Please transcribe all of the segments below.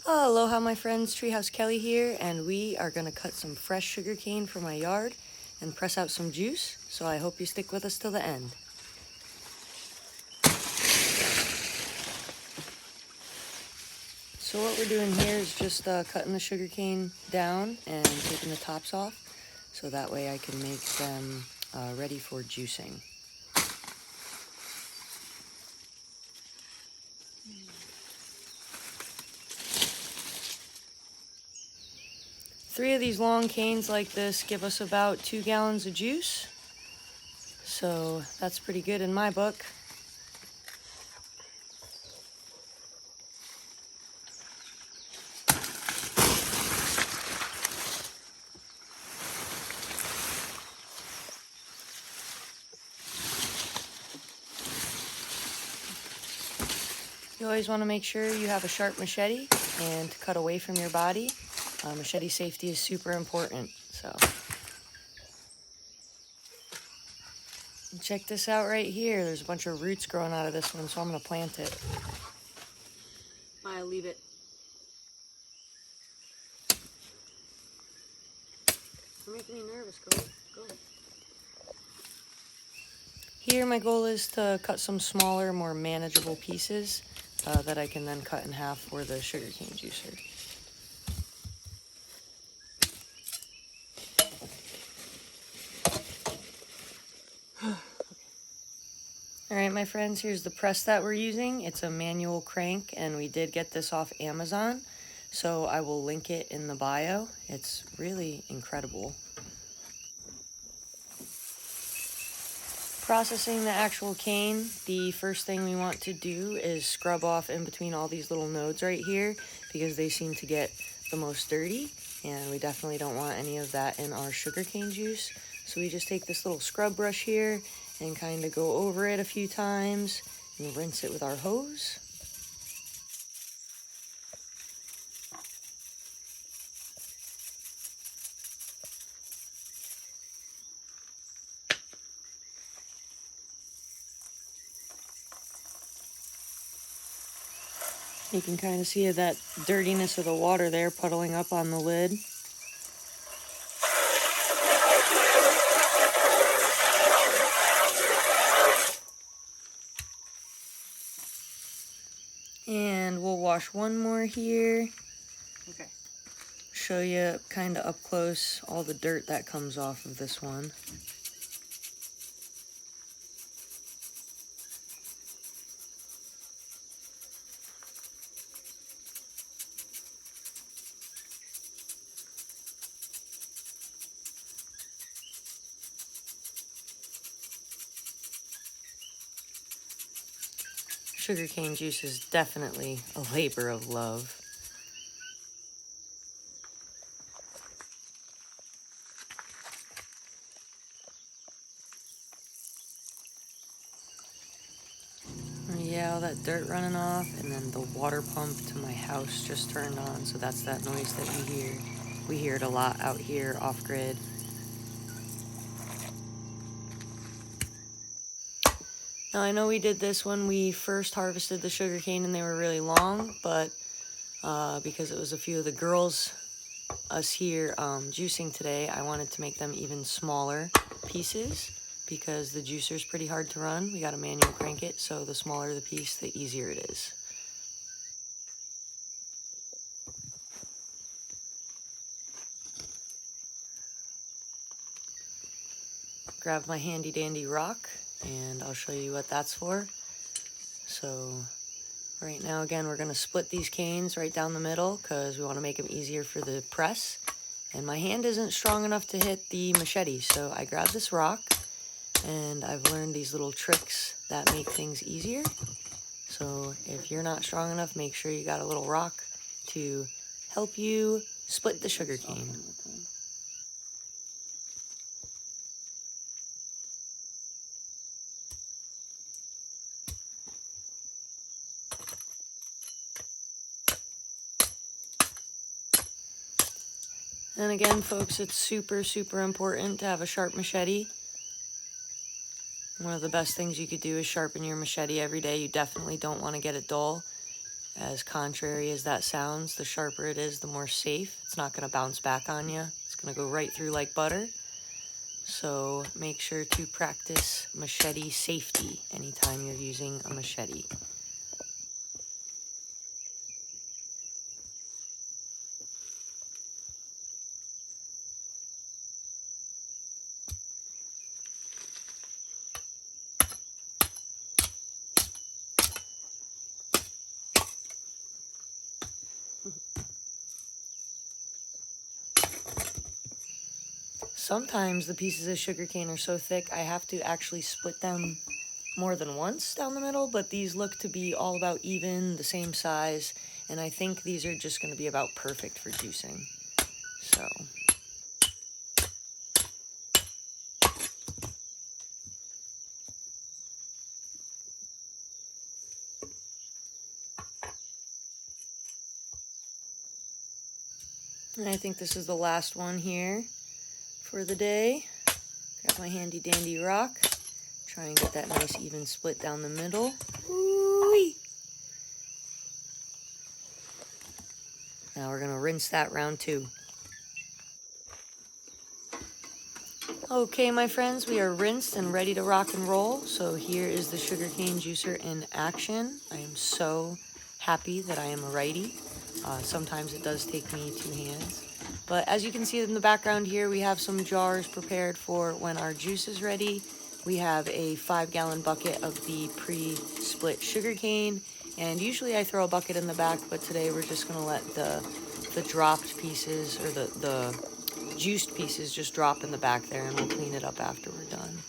Aloha my friends, Treehouse Kelli here, and we are going to cut some fresh sugarcane from my yard and press out some juice, so I hope you stick with us till the end. So what we're doing here is just cutting the sugarcane down and taking the tops off, so that way I can make them ready for juicing. Three of these long canes like this give us about 2 gallons of juice, so that's pretty good in my book. You always want to make sure you have a sharp machete and cut away from your body. Machete safety is super important, so. And check this out right here. There's a bunch of roots growing out of this one, so I'm going to plant it. I'll leave it. You're making me nervous, go. Here my goal is to cut some smaller, more manageable pieces that I can then cut in half for the sugarcane juicer. Alright my friends, here's the press that we're using. It's a manual crank and we did get this off Amazon, so I will link it in the bio. It's really incredible. Processing the actual cane, the first thing we want to do is scrub off in between all these little nodes right here because they seem to get the most dirty, and we definitely don't want any of that in our sugarcane juice. So we just take this little scrub brush here and kind of go over it a few times and rinse it with our hose. You can kind of see that dirtiness of the water there puddling up on the lid. And we'll wash one more here. Okay. Show you kind of up close all the dirt that comes off of this one. Sugarcane juice is definitely a labor of love. Yeah, all that dirt running off, and then the water pump to my house just turned on, so that's that noise that you hear. We hear it a lot out here off-grid. Now I know we did this when we first harvested the sugarcane and they were really long, but because it was a few of the girls, us here juicing today, I wanted to make them even smaller pieces because the juicer's pretty hard to run. We gotta manual crank it, so the smaller the piece, the easier it is. Grab my handy dandy rock and I'll show you what that's for. So right now, again, we're going to split these canes right down the middle because we want to make them easier for the press. And my hand isn't strong enough to hit the machete, so I grabbed this rock, and I've learned these little tricks that make things easier. So if you're not strong enough, make sure you got a little rock to help you split the sugarcane. And again, folks, it's super, super important to have a sharp machete. One of the best things you could do is sharpen your machete every day. You definitely don't want to get it dull. As contrary as that sounds, the sharper it is, the more safe. It's not going to bounce back on you. It's going to go right through like butter. So make sure to practice machete safety anytime you're using a machete. Sometimes the pieces of sugarcane are so thick I have to actually split them more than once down the middle, but these look to be all about even, the same size, and I think these are just going to be about perfect for juicing. So and I think this is the last one here for the day. Grab my handy dandy rock. Try and get that nice even split down the middle. Ooh-wee. Now we're gonna rinse that round 2. Okay, my friends, we are rinsed and ready to rock and roll. So here is the sugarcane juicer in action. I am so happy that I am a righty. Sometimes it does take me 2 hands. But as you can see in the background here, we have some jars prepared for when our juice is ready. We have a 5-gallon bucket of the pre-split sugarcane. And usually I throw a bucket in the back, but today we're just gonna let the dropped pieces, or the juiced pieces, just drop in the back there, and we'll clean it up after we're done.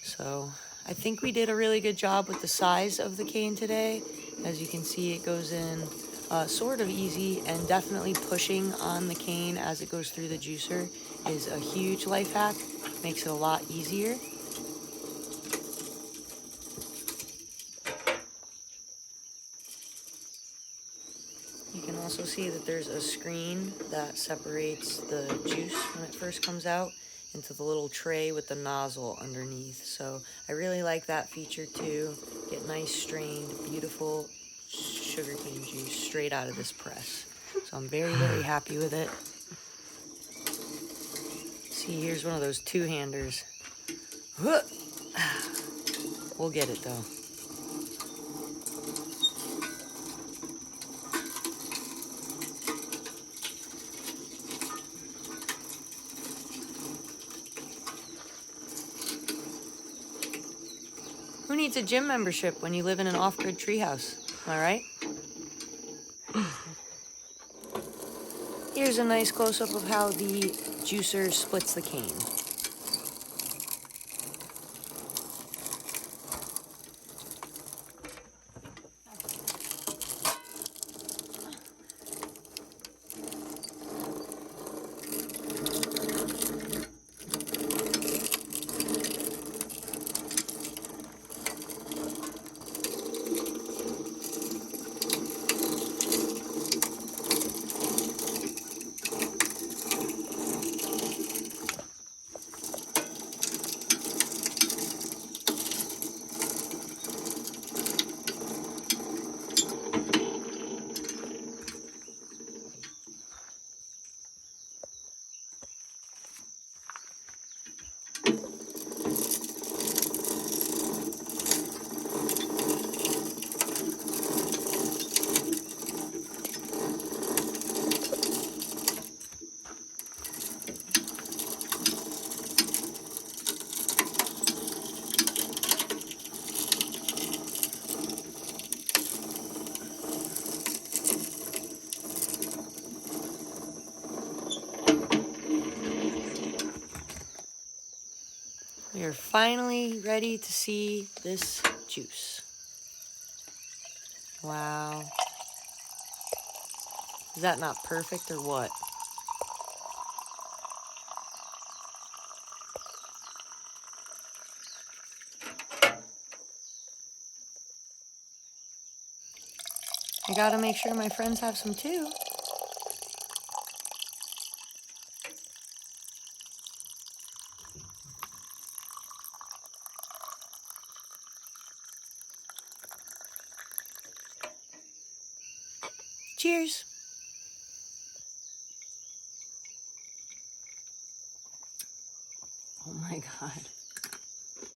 So I think we did a really good job with the size of the cane today. As you can see, it goes in sort of easy, and definitely pushing on the cane as it goes through the juicer is a huge life hack. Makes it a lot easier. You can also see that there's a screen that separates the juice when it first comes out into the little tray with the nozzle underneath. So I really like that feature too. Get nice strained, beautiful sugarcane juice straight out of this press. So I'm very, very happy with it. See, here's one of those 2-handers. We'll get it though. Who needs a gym membership when you live in an off-grid treehouse? Am I right? Here's a nice close-up of how the juicer splits the cane. We are finally ready to see this juice. Wow. Is that not perfect or what? I gotta make sure my friends have some too. Oh my God.